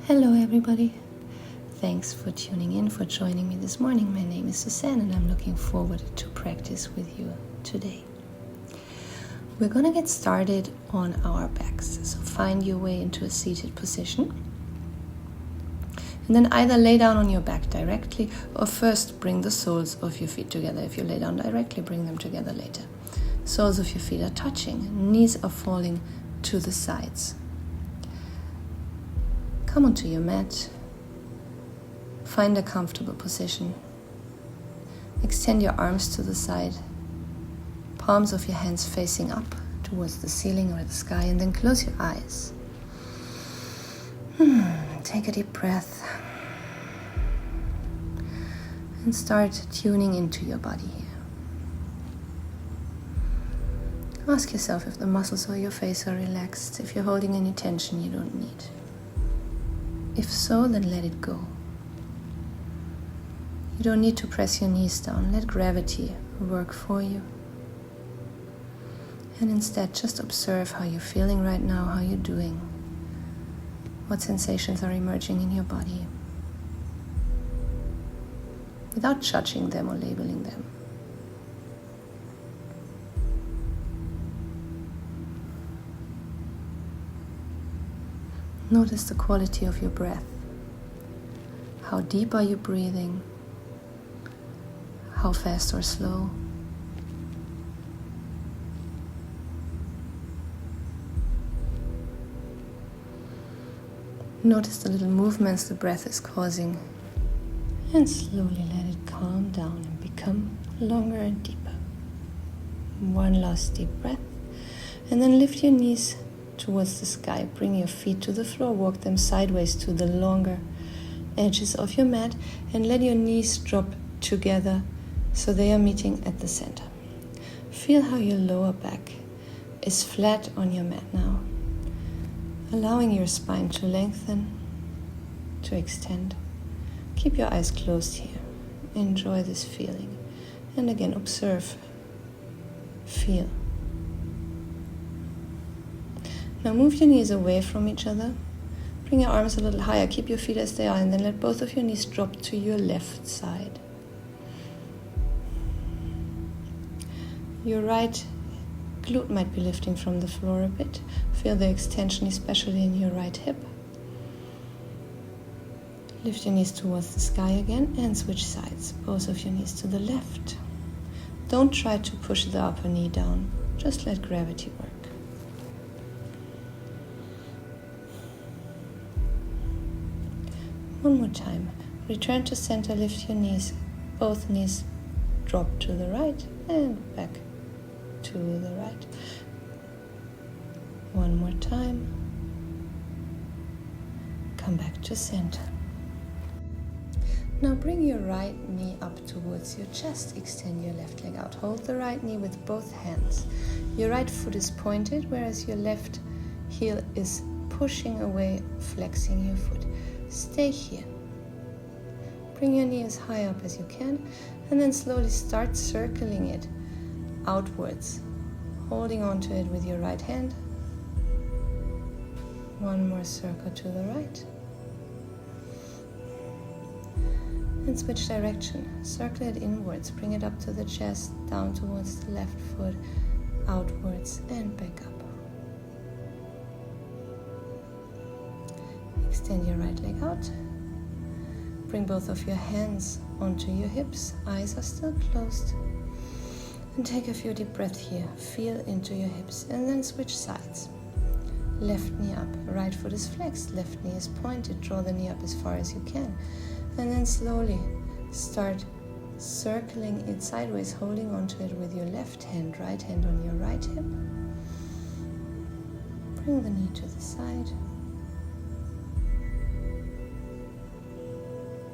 Hello everybody, thanks for tuning in, for joining me this morning. My name is Suzanne and I'm looking forward to practice with you today. We're going to get started on our backs, so find your way into a seated position and then either lay down on your back directly or first bring the soles of your feet together. If you lay down directly, bring them together later. Soles of your feet are touching, knees are falling to the sides. Come onto your mat, find a comfortable position, extend your arms to the side, palms of your hands facing up towards the ceiling or the sky, and then close your eyes. Take a deep breath and start tuning into your body here. Ask yourself if the muscles of your face are relaxed, if you're holding any tension you don't need. If so, then let it go. You don't need to press your knees down. Let gravity work for you. And instead, just observe how you're feeling right now, how you're doing, what sensations are emerging in your body, without judging them or labeling them. Notice the quality of your breath. How deep are you breathing? How fast or slow? Notice the little movements the breath is causing, and slowly let it calm down and become longer and deeper. One last deep breath, and then lift your knees towards the sky. Bring your feet to the floor, walk them sideways to the longer edges of your mat, and let your knees drop together so they are meeting at the center. Feel how your lower back is flat on your mat now, allowing your spine to lengthen, to extend. Keep your eyes closed here. Enjoy this feeling. And again, observe, feel. Now move your knees away from each other. Bring your arms a little higher. Keep your feet as they are, and then let both of your knees drop to your left side. Your right glute might be lifting from the floor a bit. Feel the extension, especially in your right hip. Lift your knees towards the sky again and switch sides. Both of your knees to the left. Don't try to push the upper knee down. Just let gravity work. One more time. Return to center, lift your knees. Both knees drop to the right and back to the right. One more time. Come back to center. Now bring your right knee up towards your chest. Extend your left leg out. Hold the right knee with both hands. Your right foot is pointed, whereas your left heel is pushing away, flexing your foot. Stay here. Bring your knee as high up as you can, and then slowly start circling it outwards, holding onto it with your right hand. One more circle to the right. And switch direction. Circle it inwards. Bring it up to the chest, down towards the left foot, outwards, and back up. Extend your right leg out. Bring both of your hands onto your hips. Eyes are still closed. And take a few deep breaths here. Feel into your hips and then switch sides. Left knee up. Right foot is flexed. Left knee is pointed. Draw the knee up as far as you can. And then slowly start circling it sideways, holding onto it with your left hand. Right hand on your right hip. Bring the knee to the side.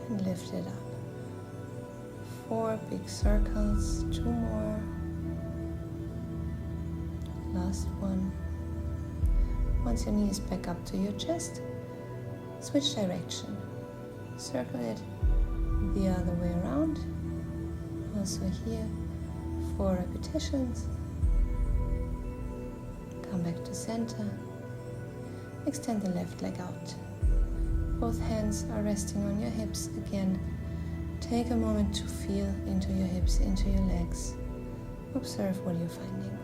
And lift it up. 4 big circles, 2 more. Last one. Once your knee is back up to your chest, switch direction. Circle it the other way around. Also here, 4 repetitions. Come back to center. Extend the left leg out. Both hands are resting on your hips again. Take a moment to feel into your hips, into your legs. Observe what you're finding.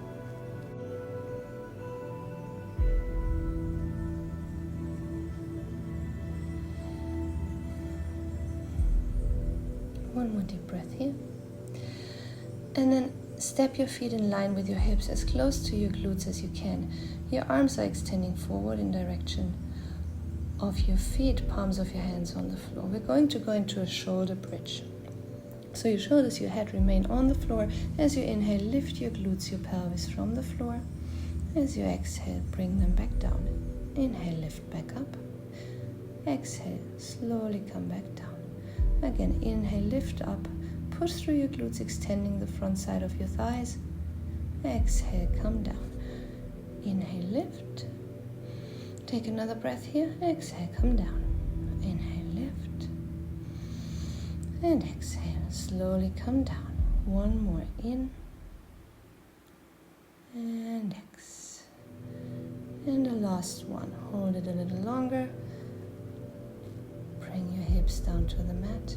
One more deep breath here. And then step your feet in line with your hips as close to your glutes as you can. Your arms are extending forward in direction of your feet, palms of your hands on the floor. We're going to go into a shoulder bridge. So your shoulders, your head remain on the floor. As you inhale, lift your glutes, your pelvis from the floor. As you exhale, bring them back down. Inhale, lift back up. Exhale, slowly come back down. Again, inhale, lift up. Push through your glutes, extending the front side of your thighs. Exhale, come down. Inhale, lift. Take another breath here. Exhale, come down. Inhale, lift. And exhale, slowly come down. One more in. And exhale. And the last one. Hold it a little longer. Bring your hips down to the mat.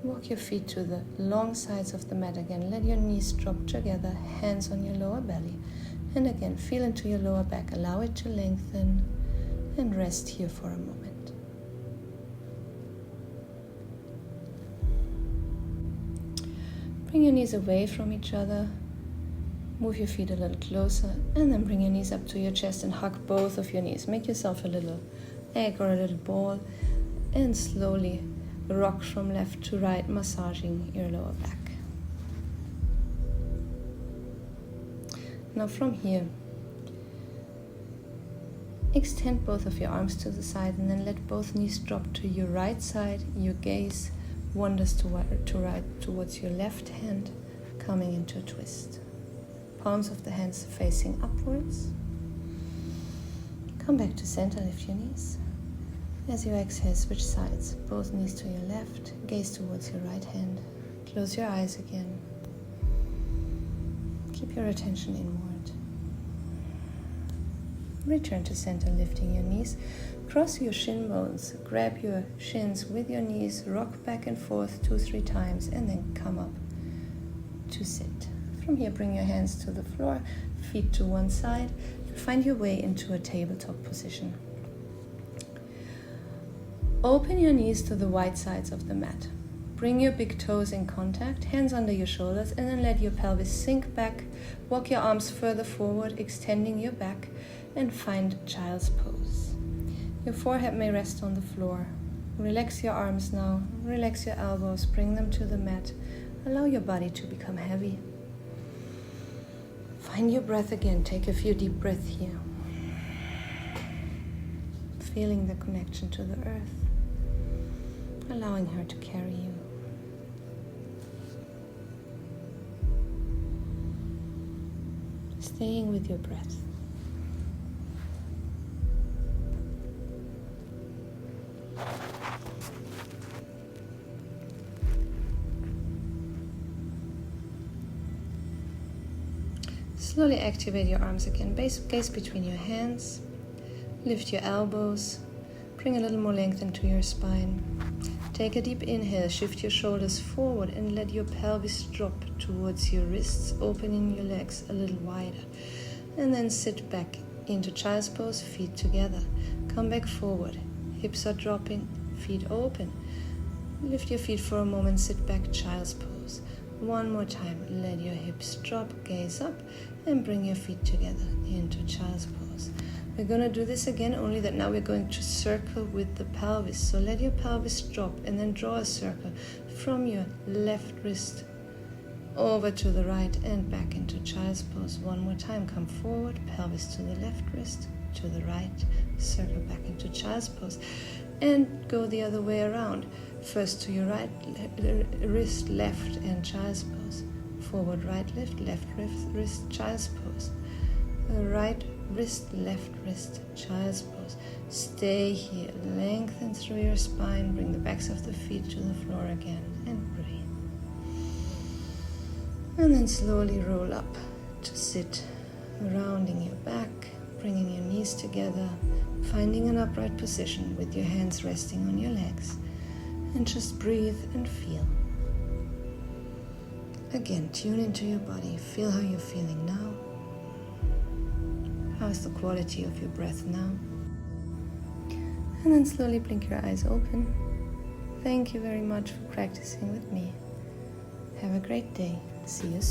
Walk your feet to the long sides of the mat again. Let your knees drop together, hands on your lower belly. And again, feel into your lower back. Allow it to lengthen and rest here for a moment. Bring your knees away from each other. Move your feet a little closer and then bring your knees up to your chest and hug both of your knees. Make yourself a little egg or a little ball and slowly rock from left to right, massaging your lower back. Now from here, extend both of your arms to the side and then let both knees drop to your right side. Your gaze wanders to right towards your left hand, coming into a twist. Palms of the hands facing upwards. Come back to center, lift your knees. As you exhale, switch sides, both knees to your left, gaze towards your right hand. Close your eyes again. Keep your attention inward. Return to center, lifting your knees. Cross your shin bones, grab your shins with your knees, rock back and forth 2-3 times, and then come up to sit. From here, bring your hands to the floor, feet to one side, and find your way into a tabletop position. Open your knees to the wide sides of the mat. Bring your big toes in contact, hands under your shoulders, and then let your pelvis sink back. Walk your arms further forward, extending your back, and find child's pose. Your forehead may rest on the floor. Relax your arms now, relax your elbows, bring them to the mat. Allow your body to become heavy. Find your breath again, take a few deep breaths here. Feeling the connection to the earth. Allowing her to carry you. Staying with your breath. Slowly activate your arms again. Gaze between your hands. Lift your elbows. Bring a little more length into your spine. Take a deep inhale, shift your shoulders forward and let your pelvis drop towards your wrists, opening your legs a little wider. And then sit back into child's pose, feet together. Come back forward, hips are dropping, feet open. Lift your feet for a moment, sit back, child's pose. One more time, let your hips drop, gaze up, and bring your feet together into child's pose. We're going to do this again, only that now we're going to circle with the pelvis. So let your pelvis drop and then draw a circle from your left wrist over to the right and back into child's pose. One more time, come forward, pelvis to the left wrist, to the right, circle back into child's pose. And go the other way around. First to your right wrist, left, and child's pose. Forward, right, left wrist, child's pose. Right wrist, left wrist, child's pose. Stay here, lengthen through your spine, bring the backs of the feet to the floor again, and breathe. And then slowly roll up to sit, rounding your back, bringing your knees together, finding an upright position with your hands resting on your legs, and just breathe and feel. Again, tune into your body. Feel how you're feeling now. How is the quality of your breath now? And then slowly blink your eyes open. Thank you very much for practicing with me. Have a great day. See you soon.